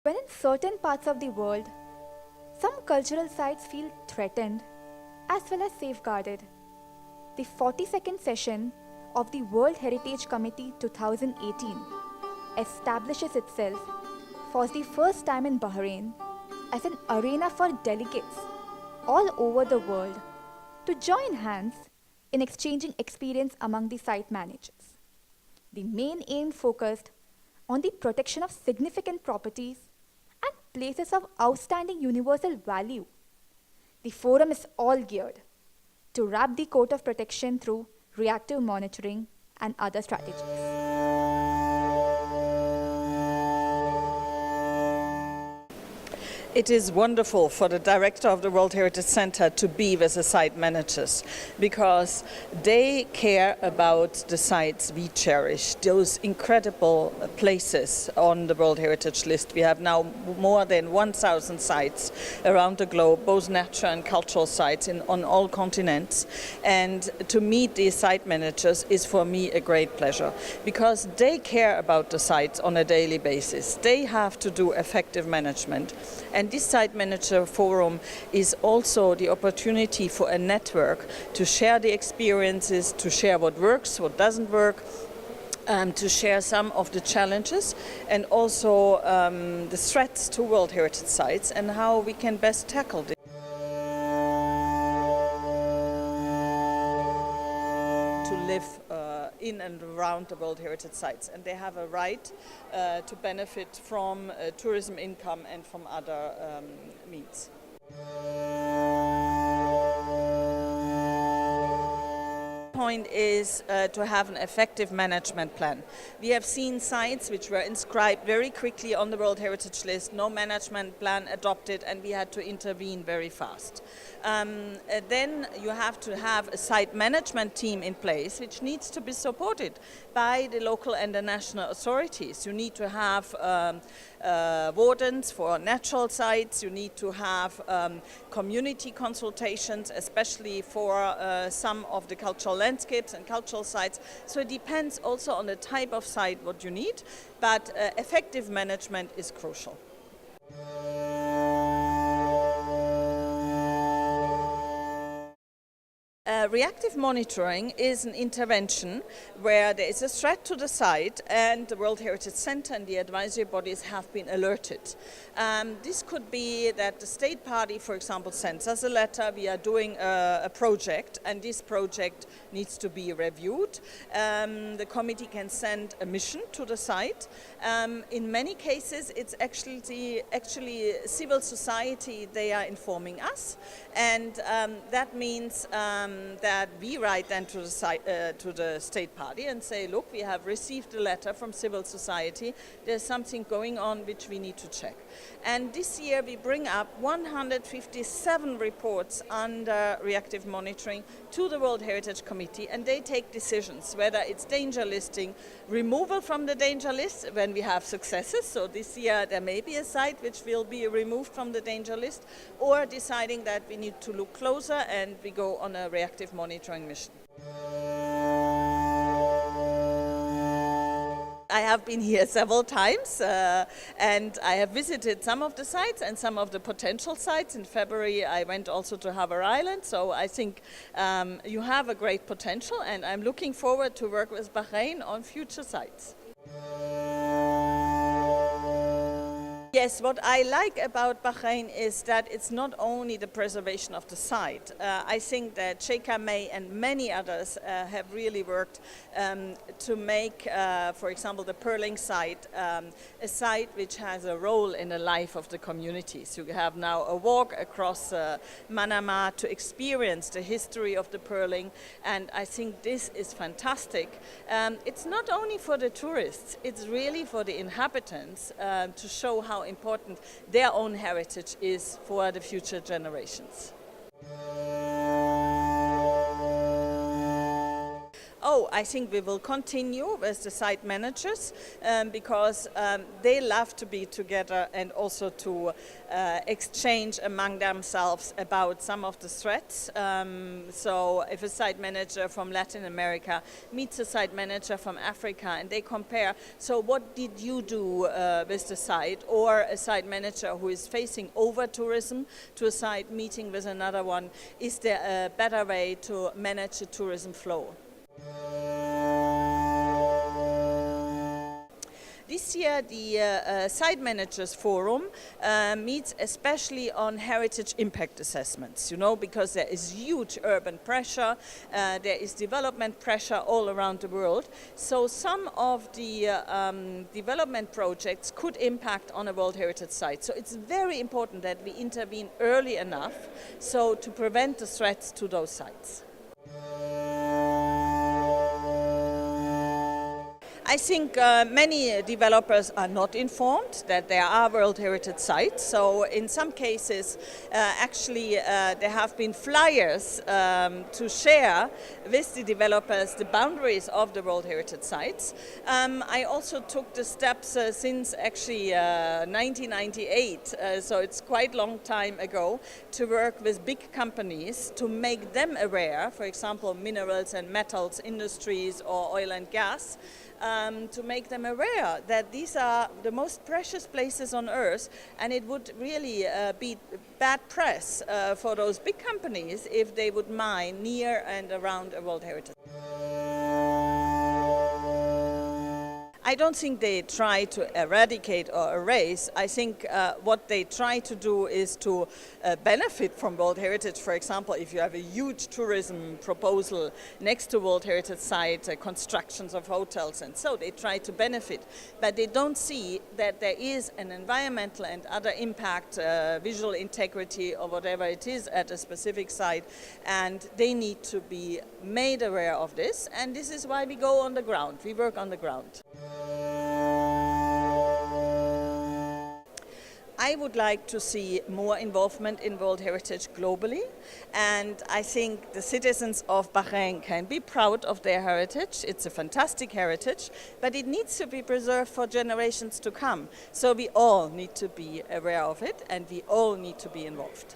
When in certain parts of the world, some cultural sites feel threatened as well as safeguarded, the 42nd session of the World Heritage Committee 2018 establishes itself for the first time in Bahrain as an arena for delegates all over the world to join hands in exchanging experience among the site managers. The main aim focused on the protection of significant properties and places of outstanding universal value. The forum is all geared to wrap the coat of protection through reactive monitoring and other strategies. It is wonderful for the director of the World Heritage Center to be with the site managers because they care about the sites we cherish, those incredible places on the World Heritage list. We have now more than 1,000 sites around the globe, both natural and cultural sites on all continents. And to meet these site managers is for me a great pleasure because they care about the sites on a daily basis. They have to do effective management. And this site manager forum is also the opportunity for a network to share the experiences, to share what works, what doesn't work, to share some of the challenges and also the threats to World Heritage sites and how we can best tackle this. To live in and around the World Heritage sites, and they have a right to benefit from tourism income and from other means. Point is to have an effective management plan. We have seen sites which were inscribed very quickly on the World Heritage list, no management plan adopted, and we had to intervene very fast. Then you have to have a site management team in place which needs to be supported by the local and the national authorities. You need to have wardens for natural sites, you need to have community consultations, especially for some of the cultural landscapes and cultural sites. So it depends also on the type of site what you need, but effective management is crucial. Reactive monitoring is an intervention where there is a threat to the site and the World Heritage Center and the advisory bodies have been alerted. This could be that the state party, for example, sends us a letter, we are doing a project and this project needs to be reviewed. The committee can send a mission to the site. In many cases it's actually civil society, they are informing us, and that means that we write then to the state party and say, look, we have received a letter from civil society, there's something going on which we need to check. And this year we bring up 157 reports under reactive monitoring to the World Heritage Committee, and they take decisions whether it's danger listing, removal from the danger list when we have successes, so this year there may be a site which will be removed from the danger list, or deciding that we need to look closer and we go on a reactive monitoring mission. I have been here several times and I have visited some of the sites and some of the potential sites. In February I went also to Harbour Island, so I think you have a great potential and I'm looking forward to work with Bahrain on future sites. Yes, what I like about Bahrain is that it's not only the preservation of the site. I think that Sheikh May and many others have really worked to make, for example, the Pearling site a site which has a role in the life of the communities. You have now a walk across Manama to experience the history of the Pearling, and I think this is fantastic. It's not only for the tourists, it's really for the inhabitants to show how important their own heritage is for the future generations. Oh, I think we will continue with the site managers because they love to be together and also to exchange among themselves about some of the threats. So if a site manager from Latin America meets a site manager from Africa and they compare, so what did you do with the site? Or a site manager who is facing over-tourism to a site meeting with another one, is there a better way to manage the tourism flow? This year, the Site Managers Forum meets especially on heritage impact assessments, because there is huge urban pressure, there is development pressure all around the world. So some of the development projects could impact on a World Heritage Site. So it's very important that we intervene early enough so to prevent the threats to those sites. I think many developers are not informed that there are World Heritage Sites. So in some cases, actually, there have been flyers to share with the developers the boundaries of the World Heritage Sites. I also took the steps since actually 1998, so it's quite a long time ago, to work with big companies to make them aware, for example, minerals and metals industries or oil and gas, to make them aware that these are the most precious places on earth, and it would really be bad press for those big companies if they would mine near and around a World Heritage. I don't think they try to eradicate or erase. I think what they try to do is to benefit from World Heritage. For example, if you have a huge tourism proposal next to World Heritage site, constructions of hotels, and so they try to benefit. But they don't see that there is an environmental and other impact, visual integrity or whatever it is at a specific site, and they need to be made aware of this. And this is why we go on the ground. We work on the ground. I would like to see more involvement in World Heritage globally, and I think the citizens of Bahrain can be proud of their heritage. It's a fantastic heritage, but it needs to be preserved for generations to come. So we all need to be aware of it, and we all need to be involved.